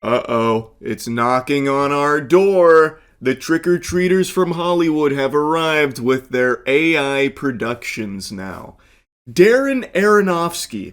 Uh-oh, it's knocking on our door. The trick-or-treaters from Hollywood have arrived with their AI productions now. Darren Aronofsky,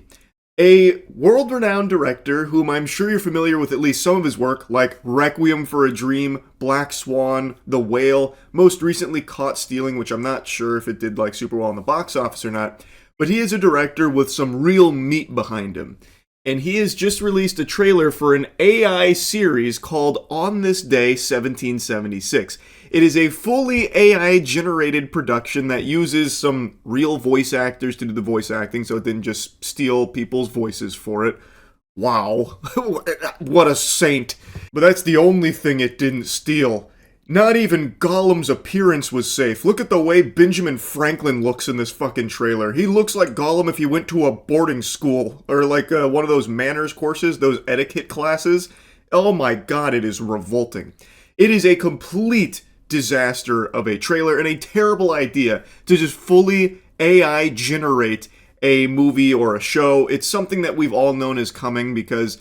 a world-renowned director whom I'm sure you're familiar with at least some of his work, like Requiem for a Dream, Black Swan, The Whale, most recently Caught Stealing, which I'm not sure if it did like super well in the box office or not, but he is a director with some real meat behind him. And he has just released a trailer for an AI series called On This Day 1776. It is a fully AI-generated production that uses some real voice actors to do the voice acting, so it didn't just steal people's voices for it. Wow. What a saint. But that's the only thing it didn't steal. Not even Gollum's appearance was safe. Look at the way Benjamin Franklin looks in this fucking trailer. He looks like Gollum if he went to a boarding school, or like one of those manners courses, those etiquette classes. Oh my god, it is revolting. It is a complete disaster of a trailer and a terrible idea to just fully AI generate a movie or a show. It's something that we've all known is coming because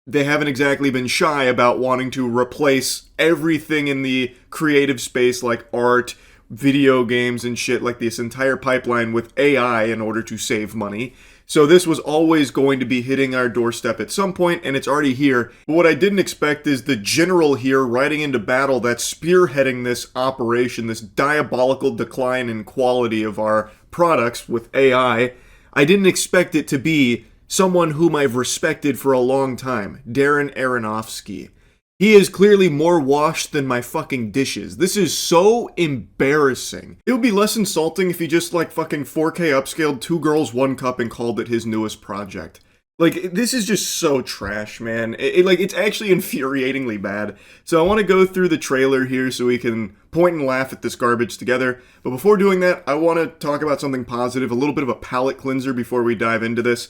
they haven't exactly been shy about wanting to replace everything in the creative space like art, video games and shit, like this entire pipeline with AI in order to save money. So this was always going to be hitting our doorstep at some point, and it's already here. But what I didn't expect is the general here riding into battle that's spearheading this operation, this diabolical decline in quality of our products with AI. I didn't expect it to be someone whom I've respected for a long time, Darren Aronofsky. He is clearly more washed than my fucking dishes. This is so embarrassing. It would be less insulting if he just like fucking 4K upscaled Two Girls, One Cup and called it his newest project. Like, this is just so trash, man. It's actually infuriatingly bad. So I want to go through the trailer here so we can point and laugh at this garbage together. But before doing that, I want to talk about something positive, a little bit of a palate cleanser before we dive into this.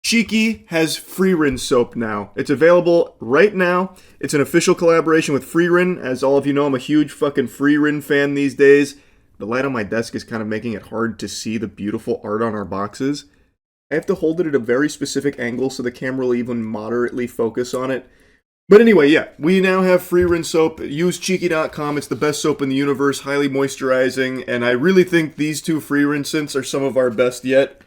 Cheeky has Free Rin soap now. It's available right now. It's an official collaboration with Free Rin. As all of you know, I'm a huge fucking Free Rin fan these days. The light on my desk is kind of making it hard to see the beautiful art on our boxes. I have to hold it at a very specific angle so the camera will even moderately focus on it. But anyway, yeah, we now have Free Rin soap. Use Cheeky.com. It's the best soap in the universe, highly moisturizing, and I really think these two Free Rin scents are some of our best yet.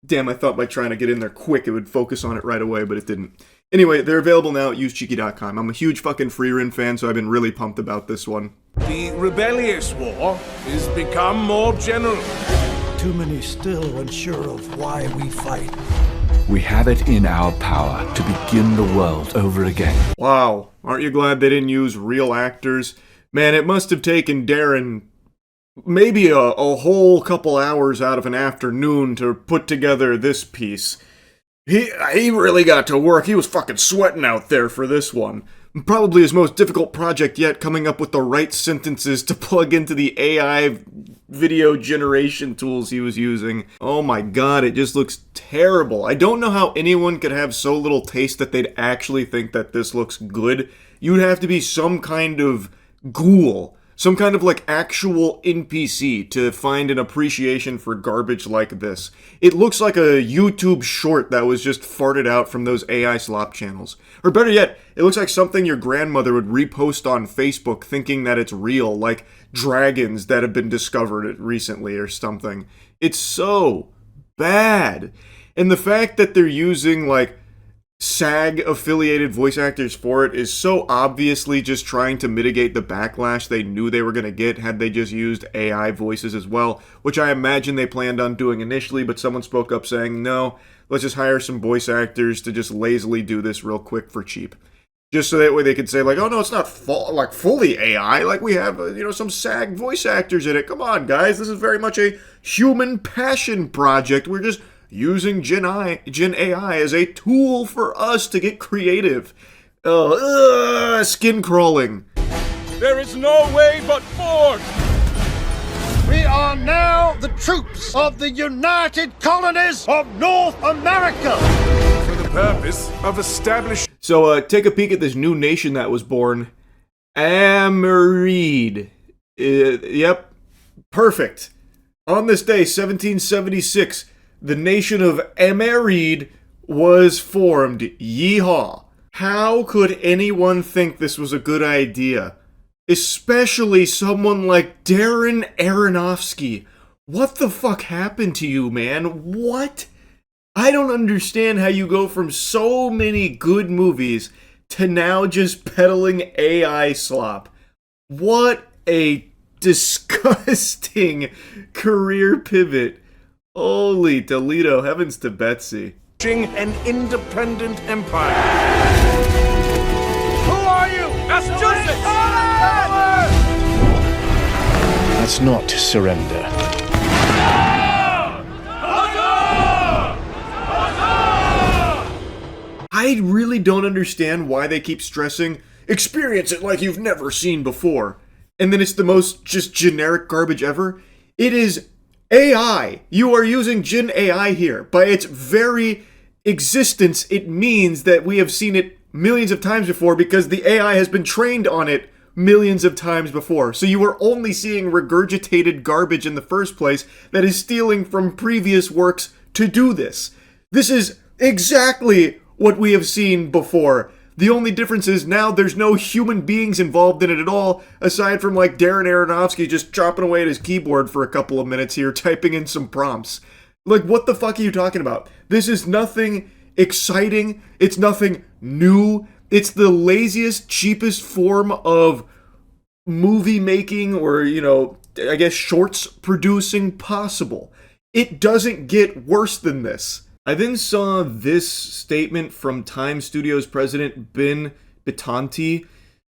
Damn, I thought by trying to get in there quick it would focus on it right away, but it didn't. Anyway, they're available now at usecheeky.com. I'm a huge fucking Free Rin fan, so I've been really pumped about this one. The rebellious war is become more general. Too many still unsure of why we fight. We have it in our power to begin the world over again. Wow, aren't you glad they didn't use real actors? Man, it must have taken Darren maybe a whole couple hours out of an afternoon to put together this piece. He really got to work. He was fucking sweating out there for this one. Probably his most difficult project yet, coming up with the right sentences to plug into the AI video generation tools he was using. Oh my god, it just looks terrible. I don't know how anyone could have so little taste that they'd actually think that this looks good. You'd have to be some kind of ghoul. Some kind of like actual NPC to find an appreciation for garbage like this. It looks like a YouTube short that was just farted out from those AI slop channels. Or better yet, it looks like something your grandmother would repost on Facebook thinking that it's real, like dragons that have been discovered recently or something. It's so bad. And the fact that they're using like SAG-affiliated voice actors for it is so obviously just trying to mitigate the backlash they knew they were going to get had they just used AI voices as well, which I imagine they planned on doing initially, but someone spoke up saying, no, let's just hire some voice actors to just lazily do this real quick for cheap. Just so that way they could say, like, oh no, it's not fully AI, like we have, some SAG voice actors in it. Come on, guys, this is very much a human passion project. We're just using Gen AI as a tool for us to get creative. Skin crawling. There is no way but forward. We are now the troops of the United Colonies of North America. For the purpose of establishing... So take a peek at this new nation that was born. Amerid. Yep. Perfect. On this day, 1776, the nation of Amerid was formed. Yeehaw. How could anyone think this was a good idea? Especially someone like Darren Aronofsky. What the fuck happened to you, man? What? I don't understand how you go from so many good movies to now just peddling AI slop. What a disgusting career pivot. Holy Toledo, heavens to Betsy. An independent empire. Who are you? Massachusetts! That's not surrender. I really don't understand why they keep stressing, experience it like you've never seen before. And then it's the most just generic garbage ever. It is AI. You are using Gen AI here. By its very existence, it means that we have seen it millions of times before because the AI has been trained on it millions of times before. So you are only seeing regurgitated garbage in the first place that is stealing from previous works to do this. This is exactly what we have seen before. The only difference is now there's no human beings involved in it at all, aside from like Darren Aronofsky just chopping away at his keyboard for a couple of minutes here, typing in some prompts. Like, what the fuck are you talking about? This is nothing exciting. It's nothing new. It's the laziest, cheapest form of movie making or, I guess shorts producing possible. It doesn't get worse than this. I then saw this statement from Time Studios president Ben Bitanti.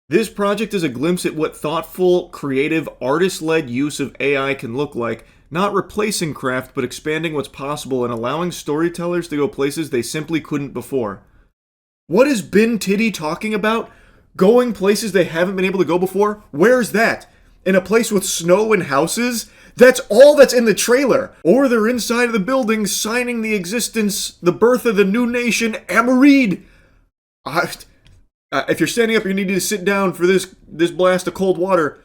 This project is a glimpse at what thoughtful, creative, artist-led use of AI can look like, not replacing craft, but expanding what's possible and allowing storytellers to go places they simply couldn't before. What is Ben Titty talking about? Going places they haven't been able to go before? Where's that? In a place with snow and houses? That's all that's in the trailer. Or they're inside of the building signing the birth of the new nation, Amarid. If you're standing up, you need to sit down for this blast of cold water.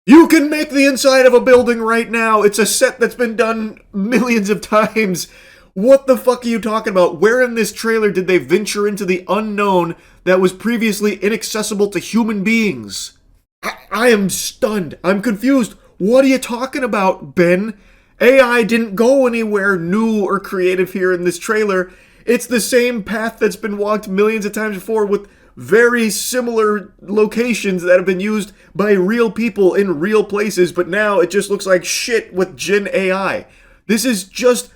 You can make the inside of a building right now. It's a set that's been done millions of times. What the fuck are you talking about? Where in this trailer did they venture into the unknown that was previously inaccessible to human beings? I am stunned. I'm confused. What are you talking about, Ben? AI didn't go anywhere new or creative here in this trailer. It's the same path that's been walked millions of times before with very similar locations that have been used by real people in real places, but now it just looks like shit with Gen AI. This is just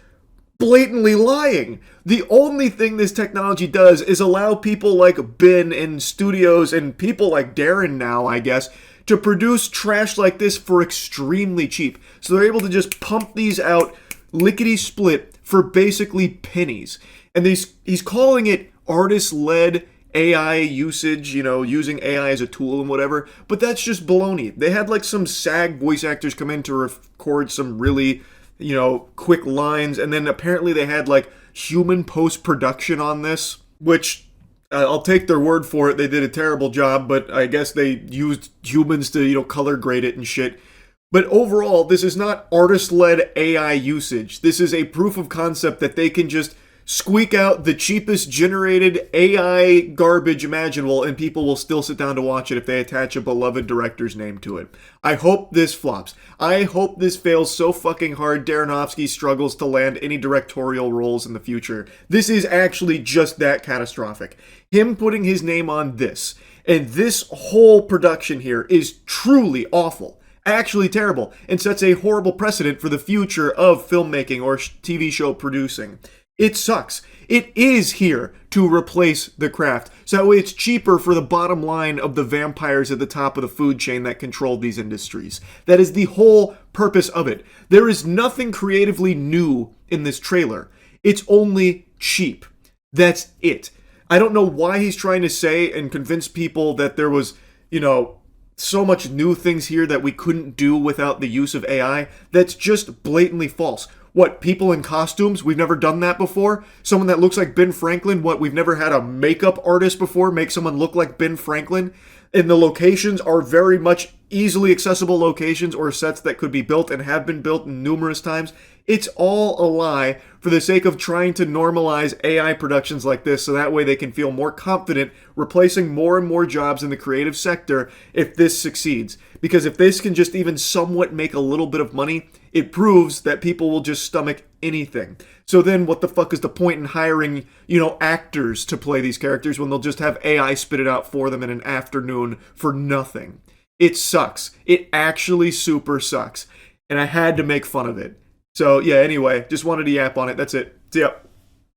blatantly lying. The only thing this technology does is allow people like Ben and studios and people like Darren now, I guess, to produce trash like this for extremely cheap. So they're able to just pump these out lickety-split for basically pennies. And he's calling it artist-led AI usage, using AI as a tool and whatever, but that's just baloney. They had like some SAG voice actors come in to record some really, quick lines, and then apparently they had like human post-production on this, which I'll take their word for it. They did a terrible job, but I guess they used humans to, color grade it and shit. But overall, this is not artist-led AI usage. This is a proof of concept that they can just squeak out the cheapest generated AI garbage imaginable and people will still sit down to watch it if they attach a beloved director's name to it. I hope this flops. I hope this fails so fucking hard Aronofsky struggles to land any directorial roles in the future. This is actually just that catastrophic. Him putting his name on this, and this whole production here is truly awful. Actually terrible, and sets a horrible precedent for the future of filmmaking or TV show producing. It sucks. It is here to replace the craft, so that way it's cheaper for the bottom line of the vampires at the top of the food chain that control these industries. That is the whole purpose of it. There is nothing creatively new in this trailer. It's only cheap. That's it. I don't know why he's trying to say and convince people that there was, so much new things here that we couldn't do without the use of AI. That's just blatantly false. What, people in costumes? We've never done that before? Someone that looks like Ben Franklin? What, we've never had a makeup artist before make someone look like Ben Franklin? And the locations are very much easily accessible locations or sets that could be built and have been built numerous times. It's all a lie for the sake of trying to normalize AI productions like this so that way they can feel more confident replacing more and more jobs in the creative sector if this succeeds. Because if this can just even somewhat make a little bit of money, it proves that people will just stomach anything. So then what the fuck is the point in hiring, actors to play these characters when they'll just have AI spit it out for them in an afternoon for nothing? It sucks. It actually super sucks. And I had to make fun of it. So yeah, anyway, just wanted to yap on it. That's it. See ya.